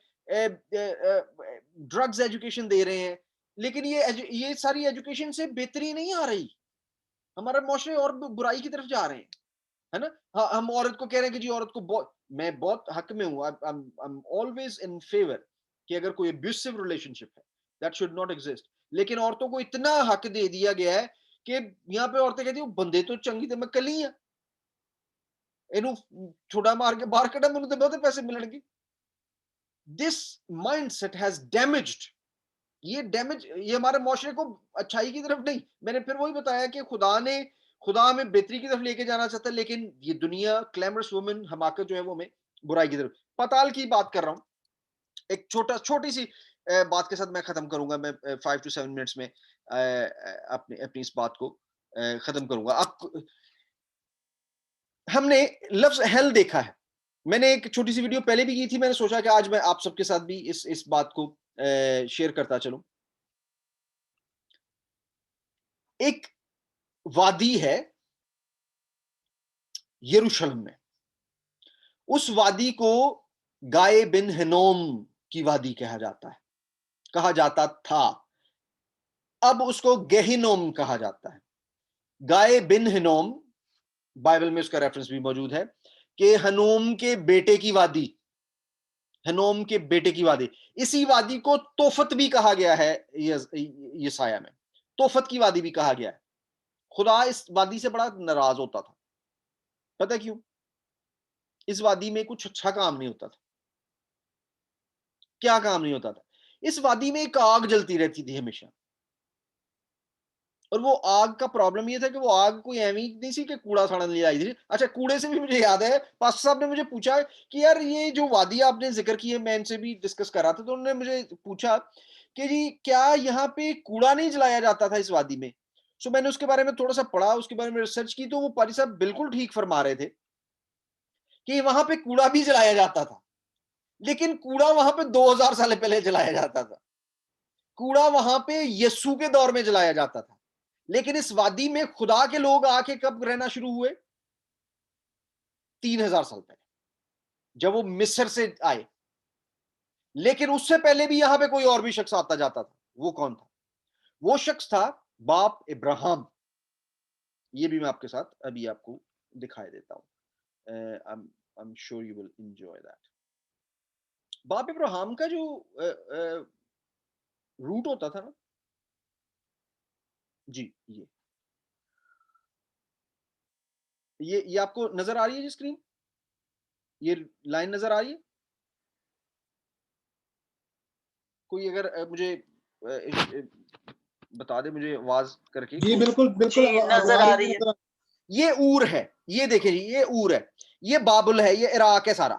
ڈرگز ایجوکیشن دے رہے ہیں, لیکن یہ ساری ایجوکیشن سے بہتری نہیں آ رہی. ہمارا معاشرے اور برائی کی طرف جا رہے ہیں, ہے نا. ہم عورت کو کہہ رہے ہیں کہ جی عورت کو میں بہت حق میں ہوں, I'm always in favor کہ اگر کوئی abusive relationship ہے that should not exist, لیکن عورتوں کو اتنا حق دے دیا گیا ہے کہ یہاں پہ عورتیں کہتی ہیں بندے تو چنگی تے میں کلی ہاں, اینو چھوڑا مار کے باہر کڈا, مینوں تے بہت پیسے ملن گے. This mindset has damaged, یہ ہمارے معاشرے کو اچھائی کی طرف نہیں. میں نے پھر وہی بتایا کہ خدا ہمیں بہتری کی طرف لے کے جانا چاہتا ہے, لیکن یہ دنیا کلیمرس وومن حماقت جو ہے وہ ہمیں برائی کی طرف. پتال کی بات کر رہا ہوں, ایک چھوٹی سی بات کے ساتھ میں ختم کروں گا. میں 5 to 7 منٹس میں اپنی اس بات کو ختم کروں گا. ہم نے لفظ ہیل دیکھا ہے, میں نے ایک چھوٹی سی ویڈیو پہلے بھی کی تھی, میں نے سوچا کہ آج میں آپ سب کے ساتھ بھی اس بات کو شیئر کرتا چلوں. ایک وادی ہے یروشلم میں, اس وادی کو گائے بن ہنوم کی وادی کہا جاتا تھا, اب اس کو گہینوم کہا جاتا ہے. گائے بن ہنوم, بائبل میں اس کا ریفرنس بھی موجود ہے کہ ہنوم کے بیٹے کی وادی, ہنوم کے بیٹے کی وادی. اسی وادی کو توفت بھی کہا گیا ہے, یسایہ میں توفت کی وادی بھی کہا گیا ہے. خدا اس وادی سے بڑا ناراض ہوتا تھا, پتہ کیوں؟ اس وادی میں کچھ اچھا کام نہیں ہوتا تھا. کیا کام نہیں ہوتا تھا؟ اس وادی میں ایک آگ جلتی رہتی تھی ہمیشہ, اور وہ آگ کا پرابلم یہ تھا کہ وہ آگ کوئی ایویں نہیں سی کہ کوڑا ساڑن لے آئی تھی. اچھا, کوڑے سے بھی مجھے یاد ہے, پاسٹر صاحب نے مجھے پوچھا کہ یار یہ جو وادی آپ نے ذکر کی ہے, میں ان سے بھی ڈسکس کر رہا تھا, تو انہوں نے مجھے پوچھا کہ جی کیا یہاں پہ کوڑا نہیں جلایا جاتا تھا اس وادی میں؟ سو میں نے اس کے بارے میں تھوڑا سا پڑھا, اس کے بارے میں ریسرچ کی, تو وہ پاری صاحب بالکل ٹھیک فرما رہے تھے کہ وہاں پہ کوڑا بھی جلایا جاتا تھا, لیکن کوڑا وہاں پہ 2000 سال پہلے جلایا جاتا تھا. کوڑا وہاں پہ یسوع کے دور میں جلایا جاتا تھا, لیکن اس وادی میں خدا کے لوگ آ کے کب رہنا شروع ہوئے؟ 3000 سال پہلے, جب وہ مصر سے آئے. لیکن اس سے پہلے بھی یہاں پہ کوئی اور بھی شخص آتا جاتا تھا. وہ کون تھا؟ وہ شخص تھا باپ ابراہم. یہ بھی میں آپ کے ساتھ ابھی آپ کو دکھائے دیتا ہوں. I'm sure you will enjoy that. باپ ابراہم کا جو روٹ ہوتا تھا نا, جی یہ آپ کو نظر آ رہی ہے جی اسکرین, یہ لائن نظر آ رہی ہے؟ کوئی اگر مجھے بتا دے مجھے آواز کر کے. جی بالکل نظر آ رہی ہے. یہ اور ہے, یہ دیکھیں جی, یہ اور ہے, یہ بابل ہے, یہ عراق ہے سارا.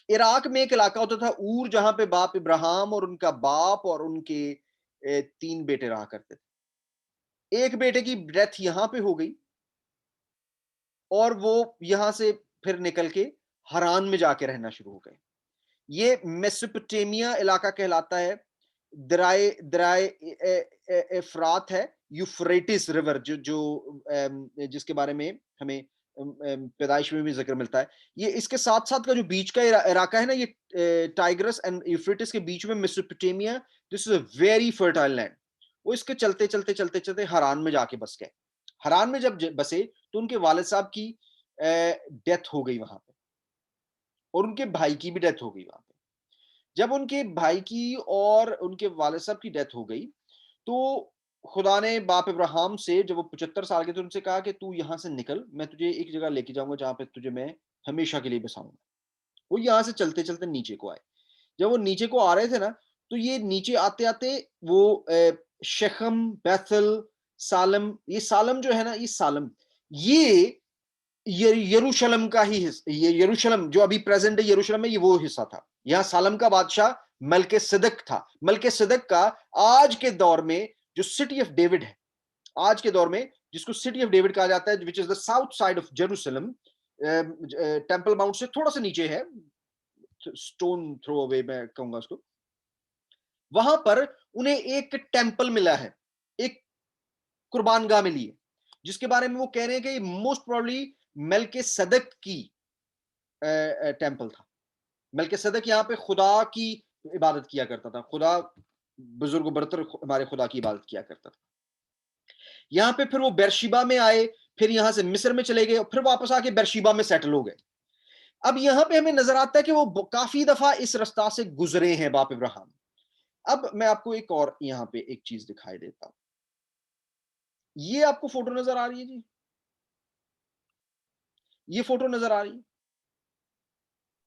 عراق میں ایک علاقہ ہوتا تھا اور, جہاں پہ باپ ابراہم اور ان کا باپ اور ان کے 3 بیٹے رہا کرتے تھے. ایک بیٹے کی ڈیتھ یہاں پہ ہو گئی, اور وہ یہاں سے پھر نکل کے ہران میں جا کے رہنا شروع ہو گئے. یہ میسوپوٹیمیا علاقہ کہلاتا ہے. درائے افرات ہے, یوفریٹس ریور جو جس کے بارے میں ہمیں پیدائش میں بھی ذکر ملتا ہے. یہ اس کے ساتھ ساتھ کا جو بیچ کا علاقہ ہے نا, یہ ٹائگرس اینڈ یوفریٹس کے بیچ میں Mesopotamia, this is a very fertile land. وہ اس کے چلتے ہران میں جا کے بس گئے. ہران میں جب بسے تو ان کے والد صاحب کی ڈیتھ ہو گئی وہاں پہ, اور ان کے بھائی کی بھی ڈیتھ ہو گئی وہاں پہ. جب ان کے بھائی کی اور ان کے والد صاحب کی ڈیتھ ہو گئی, تو خدا نے باپ ابراہم سے, جب وہ 75 سال کے تھے, ان سے کہا کہ تو یہاں سے نکل, میں تجھے ایک جگہ لے کے جاؤں گا جہاں پہ تجھے میں ہمیشہ کے لیے بساؤں گا. وہ یہاں سے چلتے نیچے کو آئے. جب وہ نیچے کو آ رہے تھے نا, تو یہ نیچے آتے آتے وہ شخم, بیتھل, سالم, یہ سالم جو ہے نا, یہ سالم یہ یروشلم کا ہی حصہ, یہ یروشلم جو ابھی پریزنٹ ہے یروشلم میں, یہ وہ حصہ تھا. یہاں سالم کا بادشاہ ملکے صدق تھا. ملکے صدق کا آج کے دور میں جو سٹی آف ڈیوڈ ہے, آج کے دور میں جس کو سٹی آف ڈیوڈ کہا جاتا ہے, which is the south side of Jerusalem, temple Mount سے تھوڑا سا نیچے ہے, سٹون تھرو اوے میں کہوں گا اس کو. وہاں پر انہیں ایک ٹیمپل ملا ہے, ایک قربان گاہ ملی ہے. جس کے بارے میں وہ کہہ رہے ہیں کہ یہ موسٹ پروبلی ملک صدق کی ٹیمپل تھا. ملک صدق یہاں پہ خدا کی عبادت کیا کرتا تھا, خدا بزرگ و برتر ہمارے خدا کی عبادت کیا کرتا تھا. یہاں پہ پھر وہ بیرشیبا میں آئے, پھر یہاں سے مصر میں چلے گئے, اور پھر واپس آ کے بیرشیبا میں سیٹل ہو گئے. اب یہاں پہ ہمیں نظر آتا ہے کہ وہ کافی دفعہ اس رستہ سے گزرے ہیں باپ ابراہیم. اب میں آپ کو ایک اور یہاں پہ ایک چیز دکھائی دیتا ہوں. یہ آپ کو فوٹو نظر آ رہی ہے جی, یہ فوٹو نظر آ رہی ہے,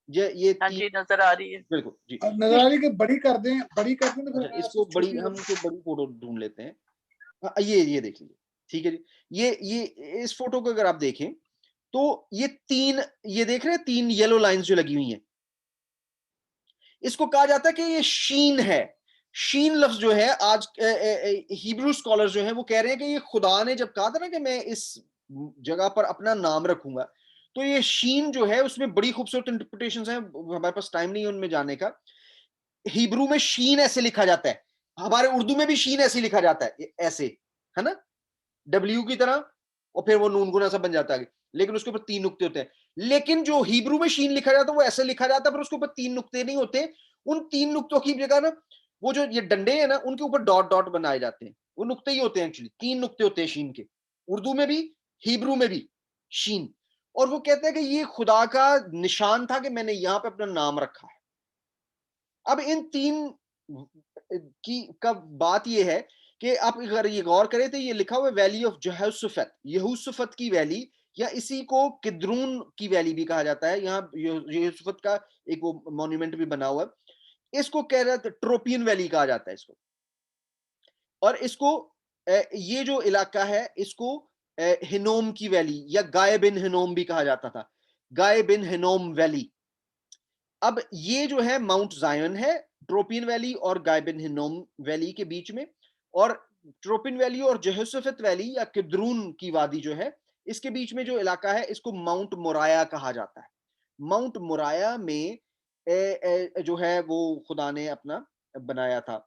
یہ ہاں جی نظر آ رہی ہے. بالکل جی نظر آ رہی کہ بڑی کر دیں تو اچھا, اس کو بڑی, ہم کو بڑی فوٹو ڈھونڈ لیتے ہیں. یہ دیکھ لیجیے, ٹھیک ہے جی. یہ اس فوٹو کو اگر آپ دیکھیں تو یہ تین, یہ دیکھ رہے ہیں تین یلو لائنز جو لگی ہوئی ہیں, اس کو کہا جاتا ہے کہ یہ شین ہے. شین لفظ جو ہے آج ہیبرو سکالر جو ہیں وہ کہہ رہے ہیں کہ یہ خدا نے جب کہا تھا نا کہ میں اس جگہ پر اپنا نام رکھوں گا, تو یہ شین جو ہے اس میں بڑی خوبصورت انٹرپریٹیشنز ہیں, ہمارے پاس ٹائم نہیں ہے ان میں جانے کا. ہیبرو میں شین ایسے لکھا جاتا ہے, ہمارے اردو میں بھی شین ایسے لکھا جاتا ہے, ایسے ہے نا, ڈبلیو کی طرح, اور پھر وہ نون گنا سا بن جاتا ہے, لیکن اس کے اوپر 3 نقطے ہوتے ہیں. لیکن جو ہیبرو میں شین لکھا جاتا ہے وہ ایسے لکھا جاتا ہے, پر اس کے اوپر 3 نقطے نہیں ہوتے. ان 3 نقطوں کی جگہ نا وہ جو یہ ڈنڈے ہیں نا ان کے اوپر ڈاٹ ڈاٹ بنائے جاتے ہیں, وہ نقطے ہی ہوتے ہیں ایکچولی, 3 نقطے ہوتے ہیں شین کے, اردو میں بھی ہیبرو میں بھی شین. اور وہ کہتے ہیں کہ یہ خدا کا نشان تھا کہ میں نے یہاں پہ اپنا نام رکھا ہے. اب ان 3 کی کا بات یہ ہے کہ آپ اگر یہ غور کریں تو یہ لکھا ہوا ہے ویلی آف یہوشافت, یہوشافت کی ویلی, یا اسی کو کدرون کی ویلی بھی کہا جاتا ہے. یہاں یہوشافت کا ایک وہ مونومنٹ بھی بنا ہوا ہے, اس کو کہہ رہا ہے ٹروپین ویلی کہا جاتا ہے اس کو. اور اس کو یہ جو علاقہ ہے اس کو ہنوم کی ویلی یا گائے بن ہنوم بھی کہا جاتا تھا, گائے بن ہنوم ویلی. اب یہ جو ہے ماؤنٹ زائن ہے, ٹروپین ویلی اور گائے بن ہنوم ویلی کے بیچ میں, اور ٹروپین ویلی اور یہوشافت ویلی یا کدرون کی وادی جو ہے اس کے بیچ میں جو علاقہ ہے اس کو ماؤنٹ مورایا کہا جاتا ہے. ماؤنٹ مورایا میں جو ہے وہ خدا نے اپنا بنایا تھا,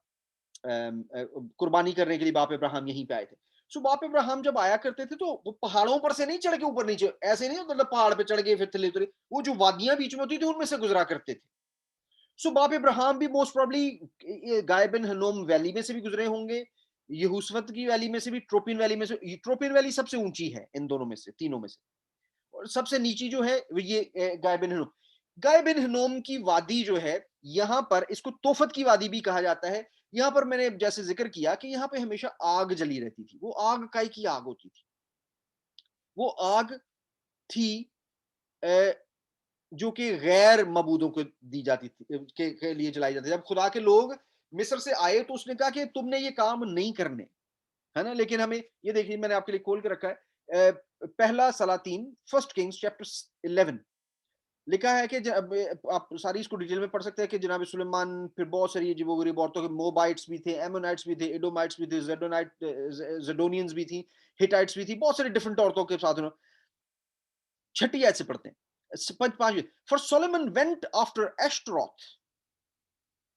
قربانی کرنے کے لیے باپ ابراہیم یہیں پہ آئے تھے. سو باپ ابراہیم جب آیا کرتے تھے تو وہ پہاڑوں پر سے نہیں چڑھ کے اوپر نیچے, ایسے نہیں مطلب پہاڑ پہ چڑھ گئے پھر تھلے اترے, وہ جو وادیاں بیچ میں ہوتی تھی ان میں سے گزرا کرتے تھے. سو باپ ابراہیم بھی موسٹ پروبلی گائے بن ہنوم ویلی میں سے بھی گزرے ہوں گے, یہوشافت کی ویلی میں سے بھی, ٹروپین ویلی میں سے. ٹروپین ویلی سب سے اونچی ہے ان دونوں میں سے, تینوں میں سے, اور سب سے نیچی جو ہے یہ گائے بن ہنوم. گائے بن ہنوم کی وادی جو ہے یہاں پر اس کو توفت کی وادی بھی کہا جاتا ہے. یہاں پر میں نے جیسے ذکر کیا کہ یہاں پہ ہمیشہ آگ جلی رہتی تھی. وہ آگ کائی کی آگ ہوتی تھی, وہ آگ تھی جو کہ غیر معبودوں کو دی جاتی تھی, کے لیے جلائی جاتی تھی. جب خدا کے لوگ مصر سے آئے تو اس نے کہا کہ تم نے یہ کام نہیں کرنے, ہے نا. لیکن ہمیں یہ دیکھیے, میں نے آپ کے لیے کھول کے رکھا ہے, پہلا سلاطین, فرسٹ کنگز چیپٹر 11, لکھا ہے کہ آپ ساری اس کو ڈیٹیل میں پڑھ سکتے ہیں کہ جناب سلیمان پھر بہت ساری عجیب و غریب عورتوں کے, موبائٹس بھی تھے, ایمونائٹس بھی تھے, ایڈومائٹس بھی تھے, زیڈونینز بھی تھی, ہٹائٹس بھی تھی, بہت ساری ڈفرنٹ عورتوں کے ساتھ. 6 آیت سے پڑھتے ہیں, 5. For Solomon went after Ashtaroth.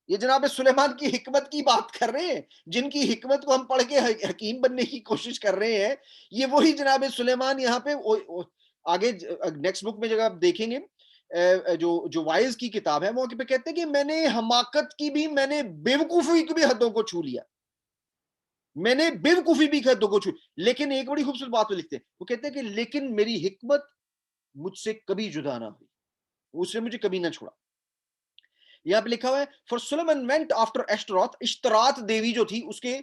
یہ جناب سلیمان کی حکمت کی بات کر رہے ہیں, جن کی حکمت کو ہم پڑھ کے حکیم بننے کی کوشش کر رہے ہیں. یہ وہی جناب سلیمان یہاں پہ آگے نیکسٹ بک میں جگہ آپ دیکھیں گے, جو وائز کی کتاب ہے وہاں پہ کہتے ہیں کہ میں نے حماقت کی بھی, میں نے بیوقوفی کی بھی حدوں کو چھو لیا, میں نے بیوقوفی بھی حدوں کو چھو. لیکن ایک بڑی خوبصورت بات لکھتے ہیں, وہ کہتے ہیں کہ لیکن میری حکمت مجھ سے کبھی جدا نہ ہوئی, اس نے مجھے کبھی نہ چھوڑا. یہاں پہ لکھا ہوا ہے for Solomon went after Ashtaroth. اشترات دیوی جو تھی اس کے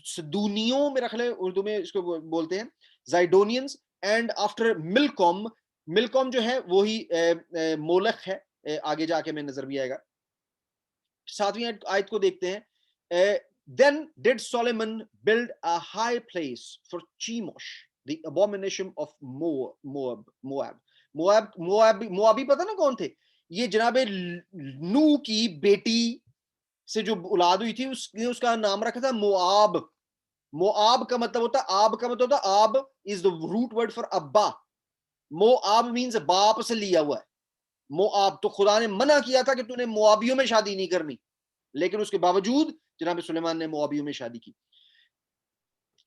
سدونیوں میں رکھ لیں, اردو میں اس کو بولتے ہیں زائڈونینز, اینڈ آفٹر ملکوم. ملکوم جو ہے وہی مولخ ہے, آگے جا کے میں نظر بھی آئے گا. 7ویں آیت کو دیکھتے ہیں. Then did Solomon build a high place for Chemosh, the abomination of Moab. موابی پتہ نا کون تھے, یہ جناب نو کی بیٹی سے جو اولاد ہوئی تھی اس کا نام رکھا تھا مواب. مواب کا مطلب ہوتا ہے, آب کا مطلب ہوتا ہے, آب is the root word for ابا. مواب means باپ سے لیا ہوا ہے. مواب, تو خدا نے منع کیا تھا کہ تو نے موابیوں میں شادی نہیں کرنی, لیکن اس کے باوجود جناب سلیمان نے موابیوں میں شادی کی.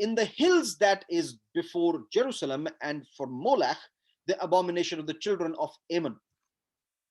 in the hills that is before Jerusalem, and for Molech the abomination of the children of Ammon.